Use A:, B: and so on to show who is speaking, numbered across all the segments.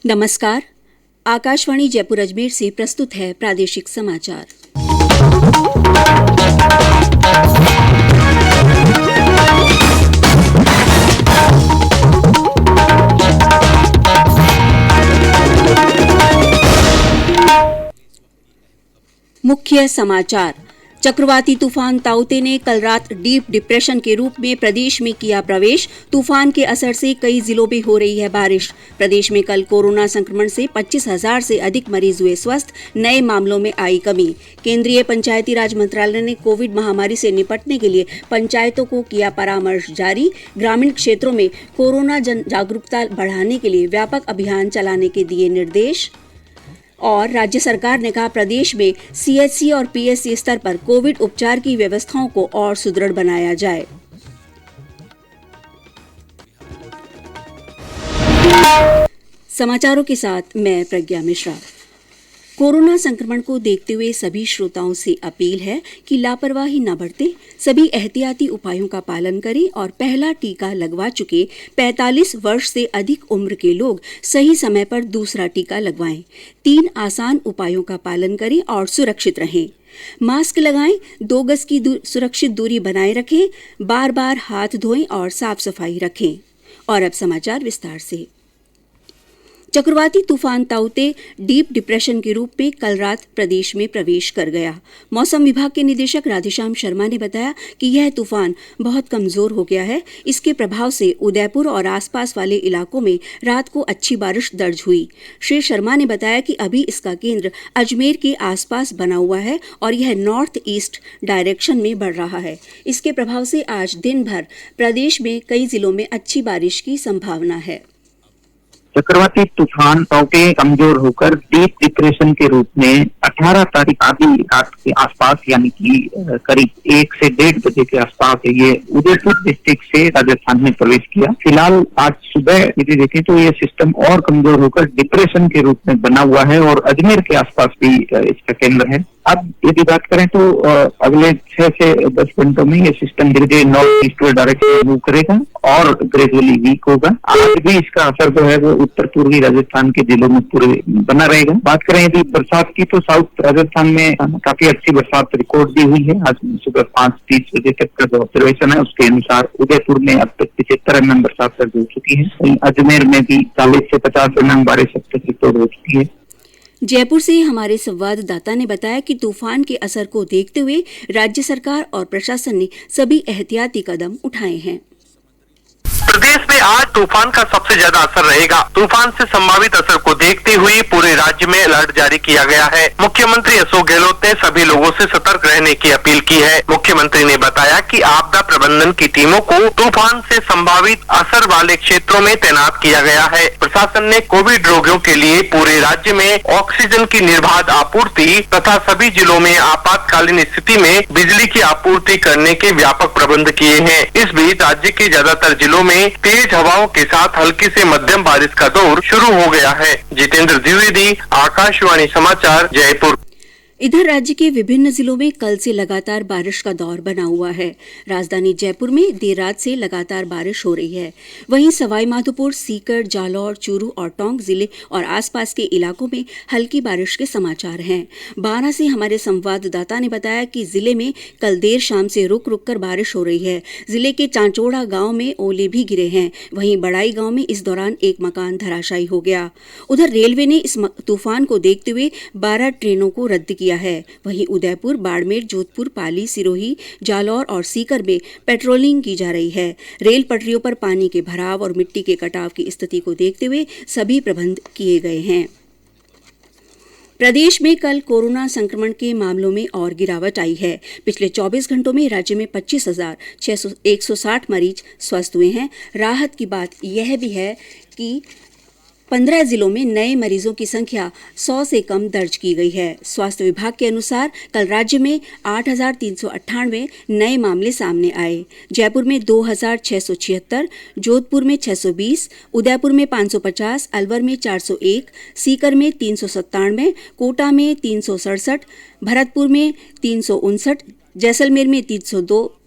A: नमस्कार। आकाशवाणी जयपुर अजमेर से प्रस्तुत है प्रादेशिक समाचार। मुख्य समाचार। चक्रवाती तूफान ताउते ने कल रात डीप डिप्रेशन के रूप में प्रदेश में किया प्रवेश। तूफान के असर से कई जिलों में हो रही है बारिश। प्रदेश में कल कोरोना संक्रमण से 25,000 से अधिक मरीज हुए स्वस्थ। नए मामलों में आई कमी। केंद्रीय पंचायती राज मंत्रालय ने कोविड महामारी से निपटने के लिए पंचायतों को किया परामर्श जारी। ग्रामीण क्षेत्रों में कोरोना जन जागरूकता बढ़ाने के लिए व्यापक अभियान चलाने के दिए निर्देश। और राज्य सरकार ने कहा प्रदेश में सीएचसी और पीएचसी स्तर पर कोविड उपचार की व्यवस्थाओं को और सुदृढ़ बनाया जाए। समाचारों के साथ मैं प्रज्ञा मिश्रा। कोरोना संक्रमण को देखते हुए सभी श्रोताओं से अपील है कि लापरवाही न बरतें, सभी एहतियाती उपायों का पालन करें और पहला टीका लगवा चुके 45 वर्ष से अधिक उम्र के लोग सही समय पर दूसरा टीका लगवाएं। 3 आसान उपायों का पालन करें और सुरक्षित रहें। मास्क लगाएं, 2 गज की सुरक्षित दूरी बनाए रखें, बार-बार हाथ धोएं और साफ सफाई रखें। और अब समाचार विस्तार से। चक्रवाती तूफान ताउते डीप डिप्रेशन के रूप में कल रात प्रदेश में प्रवेश कर गया। मौसम विभाग के निदेशक राधेश्याम शर्मा ने बताया कि यह तूफान बहुत कमजोर हो गया है। इसके प्रभाव से उदयपुर और आसपास वाले इलाकों में रात को अच्छी बारिश दर्ज हुई। श्री शर्मा ने बताया कि अभी इसका केंद्र अजमेर के आसपास बना हुआ है और यह नॉर्थ ईस्ट डायरेक्शन में बढ़ रहा है। इसके प्रभाव से आज दिन भर प्रदेश में कई जिलों में अच्छी बारिश की संभावना है।
B: चक्रवाती तूफान ताउते कमजोर होकर डीप डिप्रेशन के रूप में 18 तारीख आधी रात के आसपास यानी कि करीब 1 से 1:30 बजे के आसपास ये उदयपुर डिस्ट्रिक्ट से राजस्थान में प्रवेश किया। फिलहाल आज सुबह यदि देखें तो ये सिस्टम और कमजोर होकर डिप्रेशन के रूप में बना हुआ है और अजमेर के आसपास भी इसका केंद्र है। अब यदि बात करें तो अगले 6 से 10 घंटों में ये सिस्टम धीरे धीरे नॉर्थ ईस्टवर्ड डायरेक्शन में मूव करेगा और ग्रेजुअली वीक होगा। आज भी इसका असर जो है वो उत्तर पूर्वी राजस्थान के जिलों में पूरे बना रहेगा। बात करें यदि बरसात की तो साउथ राजस्थान में काफी अच्छी बरसात रिकॉर्ड भी हुई है। आज सुबह 5:30 बजे तक का जो ऑब्जर्वेशन है उसके अनुसार उदयपुर में अब तक 75 mm बरसात दर्ज हो चुकी है। अजमेर में भी 40 से 50 mm बारिश अब तक रिकॉर्ड हो चुकी है।
A: जयपुर से हमारे संवाददाता ने बताया कि तूफान के असर को देखते हुए राज्य सरकार और प्रशासन ने सभी एहतियाती कदम उठाए हैं।
C: प्रदेश में आज तूफान का सबसे ज्यादा असर रहेगा। तूफान से संभावित असर को देखते हुए पूरे राज्य में अलर्ट जारी किया गया है। मुख्यमंत्री अशोक गहलोत ने सभी लोगों से सतर्क रहने की अपील की है। मुख्यमंत्री ने बताया कि आपदा प्रबंधन की टीमों को तूफान से संभावित असर वाले क्षेत्रों में तैनात किया गया है। प्रशासन ने कोविड रोगियों के लिए पूरे राज्य में ऑक्सीजन की निर्बाध आपूर्ति तथा सभी जिलों में आपातकालीन स्थिति में बिजली की आपूर्ति करने के व्यापक प्रबंध किए हैं। इस बीच राज्य के ज्यादातर जिलों में तेज हवाओं के साथ हल्की से मध्यम बारिश का दौर शुरू हो गया है। जितेंद्र द्विवेदी, आकाशवाणी समाचार, जयपुर।
A: इधर राज्य के विभिन्न जिलों में कल से लगातार बारिश का दौर बना हुआ है। राजधानी जयपुर में देर रात से लगातार बारिश हो रही है। वहीं सवाई माधोपुर, सीकर, जालौर, चूरू और टोंक जिले और आसपास के इलाकों में हल्की बारिश के समाचार हैं। बारां से हमारे संवाददाता ने बताया कि जिले में कल देर शाम से रुक रुक कर बारिश हो रही है। जिले के चांचोड़ा गांव में ओले भी गिरे हैं। वहीं बड़ाई गांव में इस दौरान एक मकान धराशायी हो गया। उधर रेलवे ने इस तूफान को देखते हुए 12 ट्रेनों को रद्द किया है। वहीं उदयपुर, बाड़मेर, जोधपुर, पाली, सिरोही, जालौर और सीकर में पेट्रोलिंग की जा रही है। रेल पटरियों पर पानी के भराव और मिट्टी के कटाव की स्थिति को देखते हुए सभी प्रबंध किए गए हैं। प्रदेश में कल कोरोना संक्रमण के मामलों में और गिरावट आई है। पिछले 24 घंटों में राज्य में 25,160 मरीज स्वस्थ हुए हैं। राहत की बात यह भी है कि 15 जिलों में नए मरीजों की संख्या 100 से कम दर्ज की गई है। स्वास्थ्य विभाग के अनुसार कल राज्य में 8,398 नए मामले सामने आए। जयपुर में 2,676, जोधपुर में 620, उदयपुर में 550, अलवर में 401, सीकर में 397, कोटा में 367, भरतपुर में 359, जैसलमेर में 302,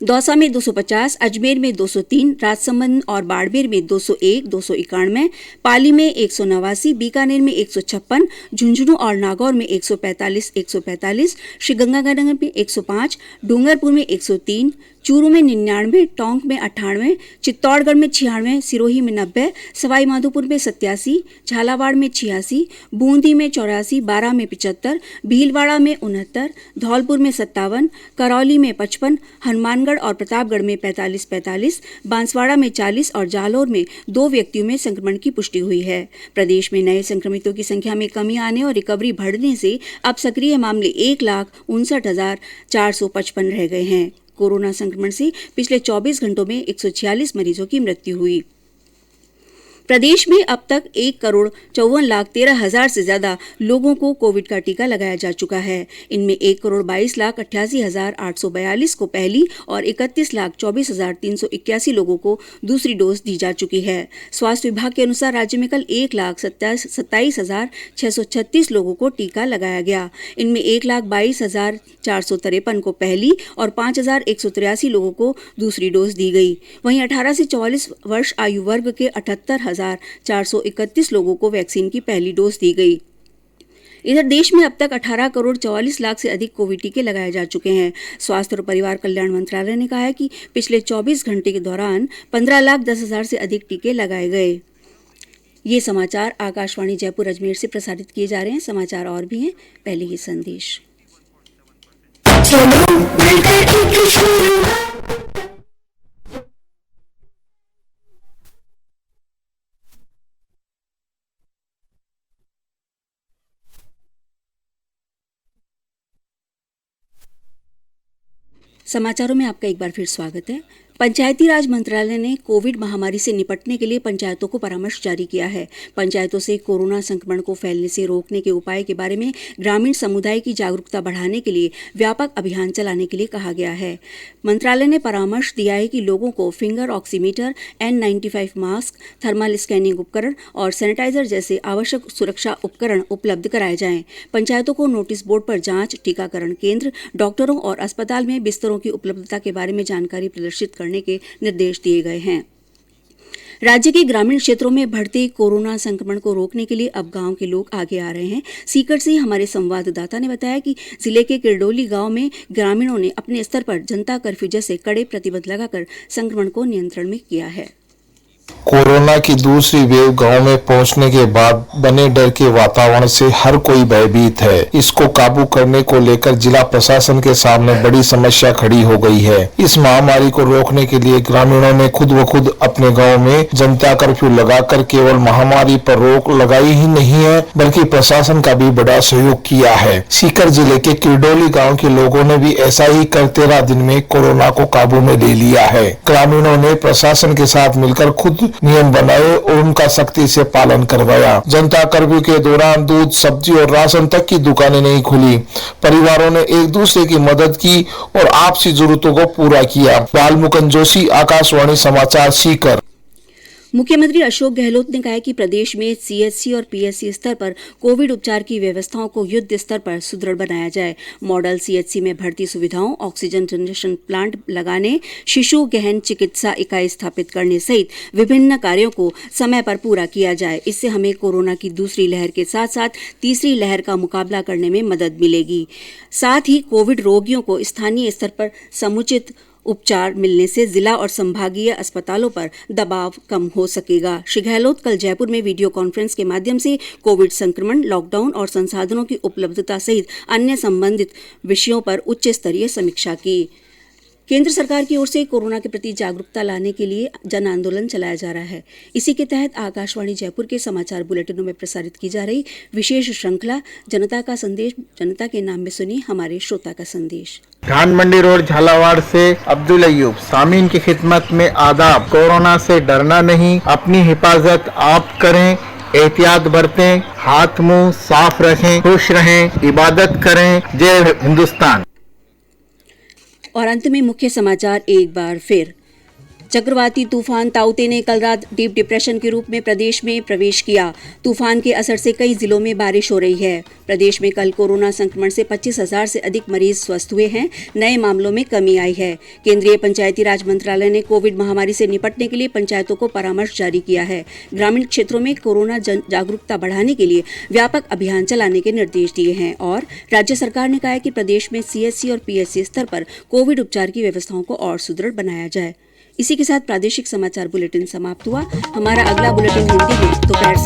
A: दौसा में 250, अजमेर में 203, राजसमंद और बाड़मेर में 201, 291, पाली में 189, बीकानेर में 156, झुंझुनू और नागौर में 145, श्रीगंगानगर में 105, डूंगरपुर में 103, चूरू में 99, टोंक में 98, चित्तौड़गढ़ में 96, सिरोही में 90, सवाई माधोपुर में 87, झालावाड़ में 86, बूंदी में 84, बारां में 75, भीलवाड़ा में 69, धौलपुर में 57, करौली में 55, हनुमानगढ़ और प्रतापगढ़ में 45, बांसवाड़ा में 40 और जालौर में 2 व्यक्तियों में संक्रमण की पुष्टि हुई है। प्रदेश में नए संक्रमितों की संख्या में कमी आने और रिकवरी बढ़ने से अब सक्रिय मामले 1,59,455 रह गए हैं। कोरोना संक्रमण से पिछले 24 घंटों में 146 मरीजों की मृत्यु हुई। प्रदेश में अब तक 1,54,13,000 से ज्यादा लोगों को कोविड का टीका लगाया जा चुका है। इनमें 1,22,88,842 को पहली और 31,24,381 लोगों को दूसरी डोज दी जा चुकी है। स्वास्थ्य विभाग के अनुसार राज्य में कल 1,27,636 लोगों को टीका लगाया गया। इनमें 1,22,453 को पहली और 5,183 लोगों को दूसरी डोज दी गई। वहीं 18 से 44 वर्ष आयु वर्ग के 78,431 लोगों को वैक्सीन की पहली डोज दी गई। इधर देश में अब तक 18,44,00,000 से अधिक कोविड टीके लगाए जा चुके हैं। स्वास्थ्य और परिवार कल्याण मंत्रालय ने कहा है कि पिछले 24 घंटे के दौरान 15,10,000 से अधिक टीके लगाए गए। ये समाचार आकाशवाणी जयपुर अजमेर से प्रसारित किए जा रहे हैं। समाचार और भी हैं, पहले ये संदेश। समाचारों में आपका एक बार फिर स्वागत है। पंचायती राज मंत्रालय ने कोविड महामारी से निपटने के लिए पंचायतों को परामर्श जारी किया है। पंचायतों से कोरोना संक्रमण को फैलने से रोकने के उपाय के बारे में ग्रामीण समुदाय की जागरूकता बढ़ाने के लिए व्यापक अभियान चलाने के लिए कहा गया है। मंत्रालय ने परामर्श दिया है कि लोगों को finger oximeter, N95 mask, thermal scanning उपकरण और सैनिटाइजर जैसे आवश्यक सुरक्षा उपकरण उपलब्ध कराए जाएं। पंचायतों को नोटिस बोर्ड पर जांच, टीकाकरण केंद्र, डॉक्टरों और अस्पताल में बिस्तरों की उपलब्धता के बारे में जानकारी प्रदर्शित करने के निर्देश दिए गए हैं। राज्य के ग्रामीण क्षेत्रों में बढ़ते कोरोना संक्रमण को रोकने के लिए अब गांव के लोग आगे आ रहे हैं। सीकर से हमारे संवाददाता ने बताया कि जिले के किरडोली गांव में ग्रामीणों ने अपने स्तर पर जनता कर्फ्यू जैसे कड़े प्रतिबंध लगाकर संक्रमण को नियंत्रण में किया है।
D: कोरोना की दूसरी वेव गांव में पहुंचने के बाद बने डर के वातावरण से हर कोई भयभीत है। इसको काबू करने को लेकर जिला प्रशासन के सामने बड़ी समस्या खड़ी हो गई है। इस महामारी को रोकने के लिए ग्रामीणों ने खुद ब खुद अपने गांव में जनता कर्फ्यू लगाकर केवल महामारी पर रोक लगाई ही नहीं है, बल्कि प्रशासन का भी बड़ा सहयोग किया है। सीकर जिले के किरडोली गाँव के लोगों ने भी ऐसा ही कर 13 दिन में कोरोना को काबू में ले लिया है। ग्रामीणों ने प्रशासन के साथ मिलकर खुद नियम बनाए और उनका सख्ती से पालन करवाया। जनता कर्फ्यू के दौरान दूध, सब्जी और राशन तक की दुकानें नहीं खुली। परिवारों ने एक दूसरे की मदद की और आपसी जरूरतों को पूरा किया। बालमुकुंद जोशी, आकाशवाणी समाचार, सीकर।
A: मुख्यमंत्री अशोक गहलोत ने कहा है कि प्रदेश में सीएचसी और पीएचसी स्तर पर कोविड उपचार की व्यवस्थाओं को युद्ध स्तर पर सुदृढ़ बनाया जाए। मॉडल सीएचसी में भर्ती सुविधाओं, ऑक्सीजन जनरेशन प्लांट लगाने, शिशु गहन चिकित्सा इकाई स्थापित करने सहित विभिन्न कार्यों को समय पर पूरा किया जाए। इससे हमें कोरोना की दूसरी लहर के साथ साथ तीसरी लहर का मुकाबला करने में मदद मिलेगी। साथ ही कोविड रोगियों को स्थानीय स्तर पर समुचित उपचार मिलने से जिला और संभागीय अस्पतालों पर दबाव कम हो सकेगा। श्री गहलोत कल जयपुर में वीडियो कॉन्फ्रेंस के माध्यम से कोविड संक्रमण, लॉकडाउन और संसाधनों की उपलब्धता सहित अन्य संबंधित विषयों पर उच्च स्तरीय समीक्षा की। केंद्र सरकार की ओर से कोरोना के प्रति जागरूकता लाने के लिए जन आंदोलन चलाया जा रहा है। इसी के तहत आकाशवाणी जयपुर के समाचार बुलेटिनों में प्रसारित की जा रही विशेष श्रृंखला जनता का संदेश, जनता के नाम में सुनिए हमारे श्रोता का संदेश।
E: धान मंडी रोड, झालावाड़ से अब्दुल अयूब। सामीन की खिदमत में आदाब। कोरोना से डरना नहीं, अपनी हिफाजत आप करें, एहतियात बरतें, हाथ मुंह साफ रखें, खुश रहें, इबादत करें। जय हिंदुस्तान।
A: और अंत में मुख्य समाचार एक बार फिर। चक्रवाती तूफान ताउते ने कल रात डीप डिप्रेशन के रूप में प्रदेश में प्रवेश किया। तूफान के असर से कई जिलों में बारिश हो रही है। प्रदेश में कल कोरोना संक्रमण से 25,000 से अधिक मरीज स्वस्थ हुए हैं। नए मामलों में कमी आई है। केंद्रीय पंचायती राज मंत्रालय ने कोविड महामारी से निपटने के लिए पंचायतों को परामर्श जारी किया है। ग्रामीण क्षेत्रों में कोरोना जागरूकता बढ़ाने के लिए व्यापक अभियान चलाने के निर्देश दिए हैं और राज्य सरकार ने कहा है कि प्रदेश में सीएचसी और पीएचसी स्तर पर कोविड उपचार की व्यवस्थाओं को और सुदृढ़ बनाया जाए। इसी के साथ प्रादेशिक समाचार बुलेटिन समाप्त हुआ। हमारा अगला बुलेटिन हिंदी में दोपहर